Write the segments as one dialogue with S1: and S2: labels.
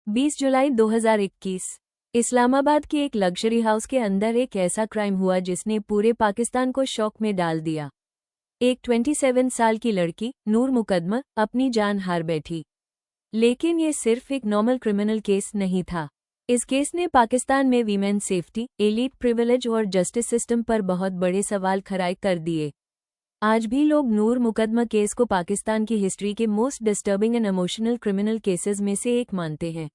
S1: 20 जुलाई 2021 इस्लामाबाद की एक luxury house के अंदर एक ऐसा क्राइम हुआ जिसने पूरे पाकिस्तान को शॉक में डाल दिया। एक 27 साल की लड़की नूर मुकद्दम अपनी जान हार बैठी। लेकिन ये सिर्फ एक नॉर्मल क्रिमिनल केस नहीं था। इस केस ने पाकिस्तान में वीमेन सेफ्टी, एलीट प्रिविलेज और जस्टिस सिस्टम पर बहुत बड़े सवाल खड़े कर दिए। आज भी लोग नूर मुकद्दम केस को पाकिस्तान की हिस्ट्री के most disturbing and emotional criminal cases में से एक मानते हैं।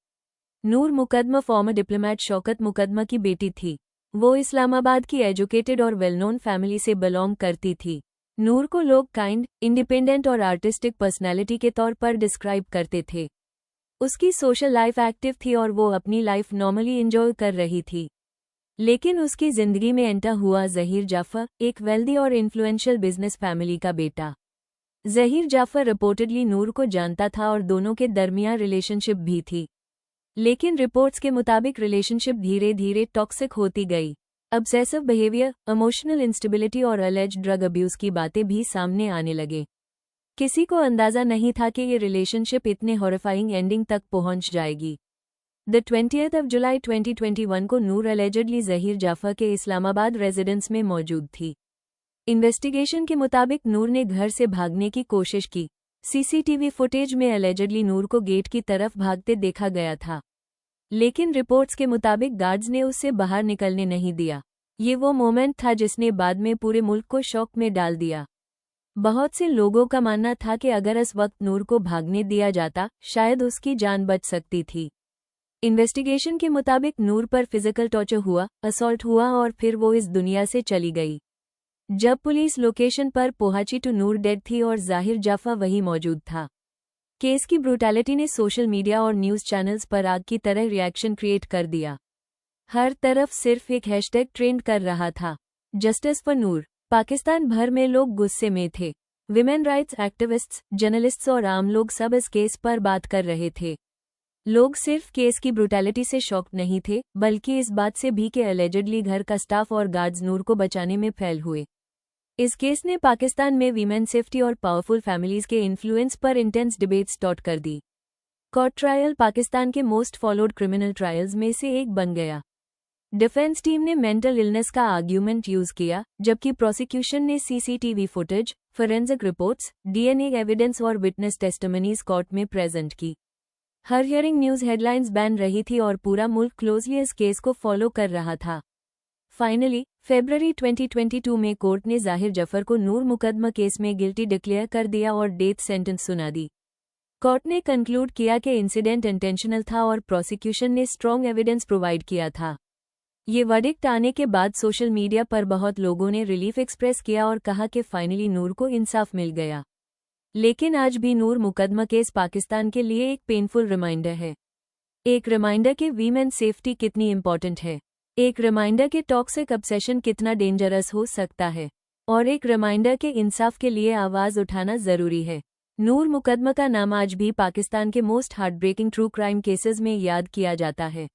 S1: नूर मुकद्दम फॉर्मर डिप्लोमेट शौकत मुकद्दम की बेटी थी। वो इस्लामाबाद की एजुकेटेड और वेल नोन फैमिली से बिलोंग करती थी। नूर को लोग काइंड, इंडिपेंडेंट और आर्टिस्टिक पर्सनैलिटी के तौर पर डिस्क्राइब करते थे। उसकी सोशल लाइफ एक्टिव थी और वो अपनी लाइफ नॉर्मली एंजॉय कर रही थी। लेकिन उसकी जिंदगी में एंटर हुआ ज़हीर जाफर, एक वेल्दी और इन्फ्लुएंशियल बिजनेस फैमिली का बेटा। ज़हीर जाफर रिपोर्टेडली नूर को जानता था और दोनों के दरमियान रिलेशनशिप भी थी। लेकिन रिपोर्ट्स के मुताबिक रिलेशनशिप धीरे धीरे टॉक्सिक होती गई। ऑब्सेसिव बिहेवियर, इमोशनल इंस्टेबिलिटी और अलेज्ड ड्रग अब्यूज की बातें भी सामने आने लगे। किसी को अंदाजा नहीं था कि ये रिलेशनशिप इतने हॉरिफाइंग एंडिंग तक पहुंच जाएगी। द 20th of July 2021 को नूर एलिजेडली ज़हीर जाफर के इस्लामाबाद रेजिडेंस में मौजूद थी। इन्वेस्टिगेशन के मुताबिक नूर ने घर से भागने की कोशिश की। सीसीटीवी फुटेज में एलिजेडली नूर को गेट की तरफ भागते देखा गया था। लेकिन रिपोर्ट्स के मुताबिक गार्ड्स ने उससे बाहर निकलने नहीं दिया। ये वो मोमेंट था जिसने बाद में पूरे मुल्क को शॉक में डाल दिया। बहुत से लोगों का मानना था कि अगर इस वक्त नूर को भागने दिया जाता, शायद उसकी जान बच सकती थी। इन्वेस्टिगेशन के मुताबिक नूर पर फिजिकल टॉर्चर हुआ, असॉल्ट हुआ और फिर वो इस दुनिया से चली गई। जब पुलिस लोकेशन पर पहुंची तो नूर डेड थी और ज़हीर जाफर वहीं मौजूद था। केस की ब्रूटैलिटी ने सोशल मीडिया और न्यूज़ चैनल्स पर आग की तरह रिएक्शन क्रिएट कर दिया। हर तरफ सिर्फ एक हैशटैग ट्रेंड कर रहा था, जस्टिस फॉर नूर। पाकिस्तान भर में लोग गुस्से में थे। विमेन राइट्स एक्टिविस्ट्स, जर्नलिस्ट्स और आम लोग सब इस केस पर बात कर रहे थे। लोग सिर्फ केस की ब्रूटैलिटी से शॉक्ड नहीं थे, बल्कि इस बात से भी कि एलिजेडली घर का स्टाफ और गार्ड्स नूर को बचाने में फेल हुए। इस केस ने पाकिस्तान में वीमेन सेफ्टी और पावरफुल फैमिलीज के इन्फ्लुएंस पर इंटेंस डिबेट स्टार्ट कर दी। कोर्ट ट्रायल पाकिस्तान के मोस्ट फॉलोड क्रिमिनल ट्रायल्स में से एक बन गया। डिफेंस टीम ने मेंटल इलनेस का आर्ग्यूमेंट यूज किया, जबकि प्रोसिक्यूशन ने CCTV footage, forensic reports, DNA evidence और विटनेस टेस्टिमनीज कोर्ट में प्रेजेंट की। हर हियरिंग न्यूज़ हेडलाइंस बैन रही थी और पूरा मुल्क क्लोजली इस केस को फॉलो कर रहा था। फाइनली फरवरी 2022 में कोर्ट ने ज़हीर जाफर को नूर मुकद्दम केस में गिल्टी डिक्लेयर कर दिया और डेथ सेंटेंस सुना दी। कोर्ट ने कंक्लूड किया कि इंसिडेंट इंटेंशनल था और प्रोसिक्यूशन ने स्ट्रॉन्ग एविडेंस प्रोवाइड किया था। ये वर्डिक्ट आने के बाद सोशल मीडिया पर बहुत लोगों ने रिलीफ एक्सप्रेस किया और कहा कि फाइनली नूर को इंसाफ मिल गया। लेकिन आज भी नूर मुकद्दम केस पाकिस्तान के लिए एक पेनफुल रिमाइंडर है। एक रिमाइंडर कि वीमेन सेफ्टी कितनी इंपॉर्टेंट है। एक रिमाइंडर कि टॉक्सिक ऑब्सेशन कितना डेंजरस हो सकता है। और एक रिमाइंडर कि इंसाफ के लिए आवाज़ उठाना ज़रूरी है। नूर मुकद्दम का नाम आज भी पाकिस्तान के most heartbreaking true crime cases में याद किया जाता है।